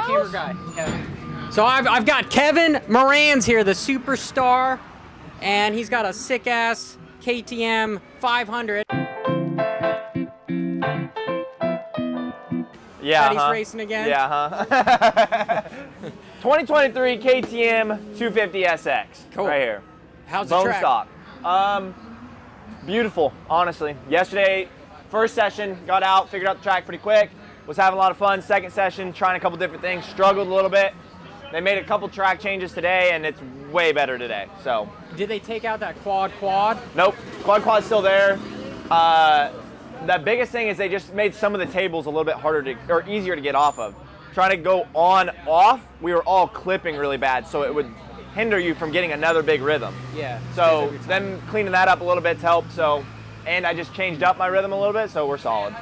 camera guy, Kevin. So I've got Kevin Moranz here, the superstar, and he's got a sick-ass KTM 500. Yeah, He's racing again? Yeah, 2023 KTM 250 SX. Cool. Right here. How's the Bone track? stock. Beautiful, honestly. Yesterday, first session, got out, figured out the track pretty quick. Was having a lot of fun. Second session, trying a couple different things. Struggled a little bit. They made a couple track changes today, and it's way better today. So. Did they take out that quad? Nope. Quad's still there. The biggest thing is they just made some of the tables a little bit harder or easier to get off of. Trying to go on, off, we were all clipping really bad, so it would hinder you from getting another big rhythm. Yeah. So them cleaning that up a little bit's helped. So, and I just changed up my rhythm a little bit, so we're solid.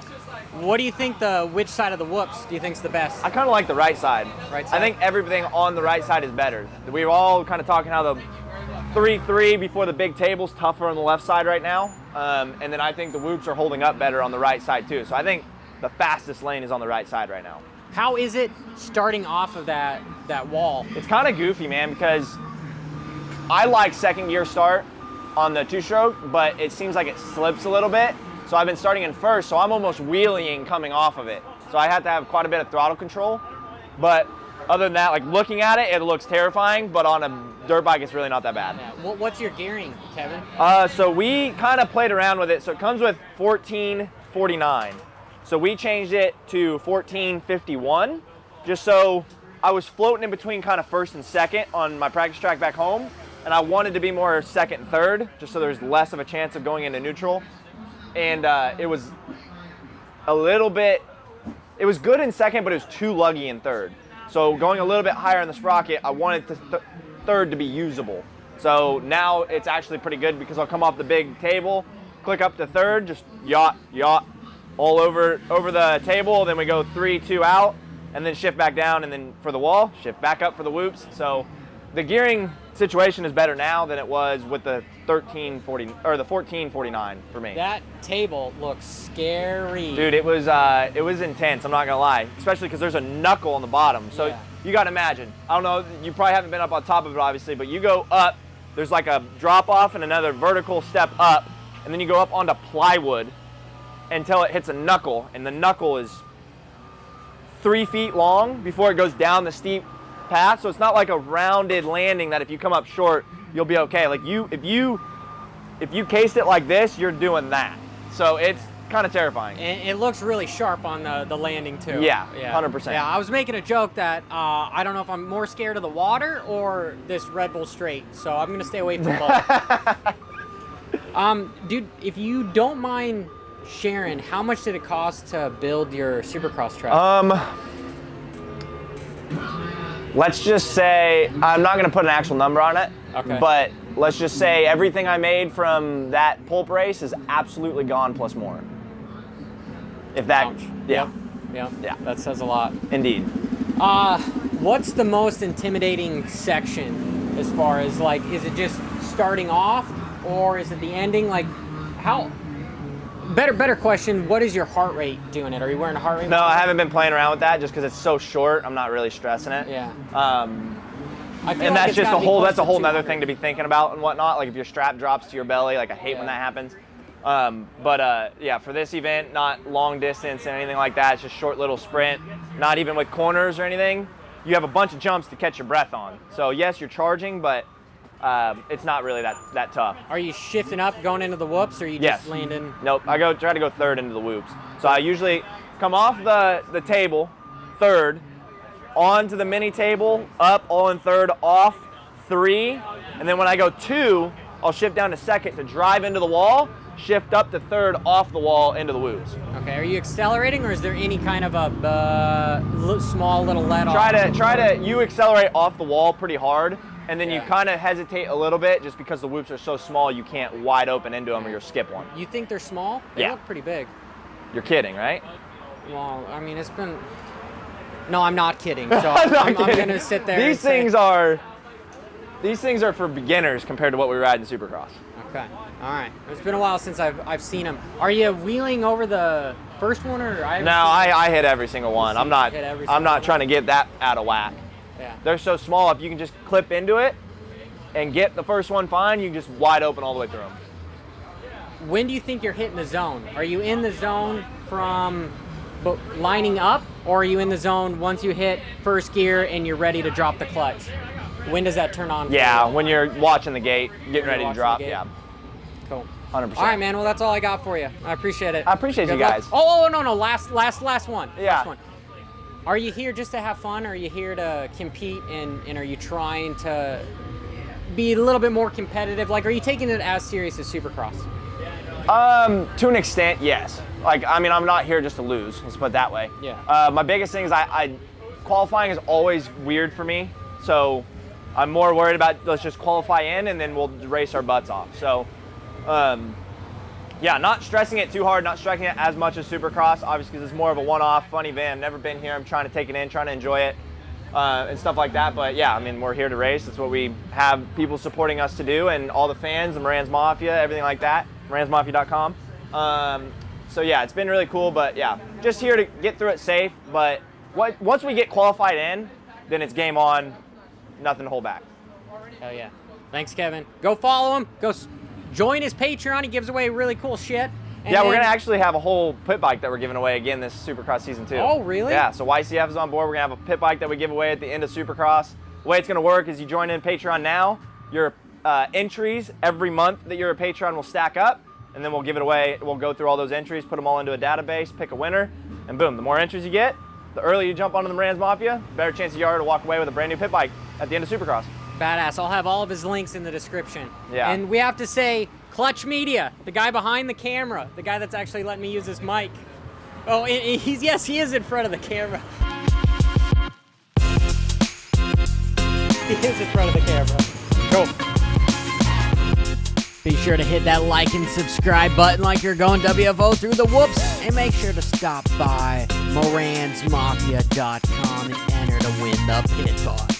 What do you think which side of the whoops do you think's the best? I kind of like the right side. Right side? I think everything on the right side is better. We were all kind of talking how the 3-3 before the big table's tougher on the left side right now. And then I think the whoops are holding up better on the right side too. So I think the fastest lane is on the right side right now. How is it starting off of that wall? It's kind of goofy, man, because I like second gear start on the two-stroke, but it seems like it slips a little bit. So I've been starting in first, so I'm almost wheeling coming off of it. So I have to have quite a bit of throttle control. But other than that, like looking at it, it looks terrifying, but on a dirt bike, it's really not that bad. Yeah. What's your gearing, Kevin? So we kind of played around with it. So it comes with 1449. So we changed it to 1451, just so I was floating in between kind of first and second on my practice track back home, and I wanted to be more second and third, just so there's less of a chance of going into neutral. And it was a little bit, it was good in second, but it was too luggy in third. So going a little bit higher in the sprocket, I wanted third to be usable. So now it's actually pretty good because I'll come off the big table, click up to third, just yacht, all over the table. Then we go 3-2 out, and then shift back down, and then for the wall, shift back up for the whoops. So the gearing situation is better now than it was with the 1340 or the 1449 for me. That table looks scary. Dude, it was intense, I'm not gonna lie. Especially because there's a knuckle on the bottom. So yeah. You gotta imagine. I don't know, you probably haven't been up on top of it obviously, but you go up, there's like a drop off and another vertical step up, and then you go up onto plywood until it hits a knuckle, and the knuckle is 3 feet long before it goes down the steep path. So it's not like a rounded landing that if you come up short, you'll be okay. Like if you cased it like this, you're doing that. So it's kind of terrifying. And it looks really sharp on the landing too. Yeah, 100%. Yeah, I was making a joke that I don't know if I'm more scared of the water or this Red Bull Straight, so I'm gonna stay away from both. Dude, if you don't mind sharing, how much did it cost to build your Supercross track? Let's just say, I'm not gonna put an actual number on it, okay, but let's just say everything I made from that pulp race is absolutely gone plus more. If that, ouch. Yeah. Yeah, Yeah. that says a lot. Indeed. What's the most intimidating section as far as like, is it just starting off or is it the ending? Like how, better question, what is your heart rate doing it? Are you wearing a heart rate? No, I haven't been playing around with that just because it's so short. I'm not really stressing it. Yeah. And that's just that's a whole nother thing to be thinking about and whatnot. Like if your strap drops to your belly, like I hate when that happens. Yeah, for this event, not long distance and anything like that. It's just short little sprint, not even with corners or anything. You have a bunch of jumps to catch your breath on. So yes, you're charging, but it's not really that tough. Are you shifting up going into the whoops or are you just landing? Nope, I try to go third into the whoops. So I usually come off the table, third, onto the mini table, up, all in third, off, 3, and then when I go 2, I'll shift down to second to drive into the wall, shift up to third off the wall into the whoops. Okay, are you accelerating or is there any kind of a small little let off? You accelerate off the wall pretty hard, and then you kind of hesitate a little bit just because the whoops are so small you can't wide open into them or you'll skip one. You think they're small? They look pretty big. You're kidding, right? Well, I mean, it's been... No, I'm not kidding. So I'm going to sit there These things are for beginners compared to what we ride in Supercross. Okay, all right. It's been a while since I've seen them. Are you wheeling over the first one, or No, I hit every single one. I'm not trying to get that out of whack. Yeah. They're so small. If you can just clip into it and get the first one fine, you can just wide open all the way through them. When do you think you're hitting the zone? Are you in the zone from lining up, or are you in the zone once you hit first gear and you're ready to drop the clutch? When does that turn on? Yeah, when you're watching the gate, getting ready to drop. Yeah. Cool. 100%. All right, man. Well, that's all I got for you. I appreciate it. I appreciate you guys. Oh, no. Last one. Yeah. Last one. Are you here just to have fun? Or are you here to compete? And are you trying to be a little bit more competitive? Like, are you taking it as serious as Supercross? To an extent, yes. Like, I mean, I'm not here just to lose. Let's put it that way. Yeah. My biggest thing is qualifying is always weird for me. So I'm more worried about let's just qualify in and then we'll race our butts off. So, yeah, not stressing it too hard, not stressing it as much as Supercross, obviously, because it's more of a one-off, fun event. I've never been here. I'm trying to take it in, trying to enjoy it, and stuff like that. But yeah, I mean, we're here to race. That's what we have people supporting us to do, and all the fans, the Moranz Mafia, everything like that, moranzmafia.com. So yeah, it's been really cool, but yeah, just here to get through it safe. But once we get qualified in, then it's game on, nothing to hold back. Hell yeah. Thanks, Kevin. Go follow him. Go join his Patreon. He gives away really cool shit. And yeah, we're going to actually have a whole pit bike that we're giving away again this Supercross season 2. Oh, really? Yeah, so YCF is on board. We're going to have a pit bike that we give away at the end of Supercross. The way it's going to work is you join in Patreon now. Your entries every month that you're a Patreon will stack up, and then we'll give it away. We'll go through all those entries, put them all into a database, pick a winner, and boom, the more entries you get, the earlier you jump onto the Moranz Mafia, better chance you are to walk away with a brand new pit bike at the end of Supercross. Badass. I'll have all of his links in the description. Yeah. And we have to say, Clutch Media, the guy behind the camera, the guy that's actually letting me use his mic. Oh, he is in front of the camera. He is in front of the camera. Cool. Be sure to hit that like and subscribe button like you're going WFO through the whoops. And make sure to stop by moranzmafia.com and enter to win the Pitbike.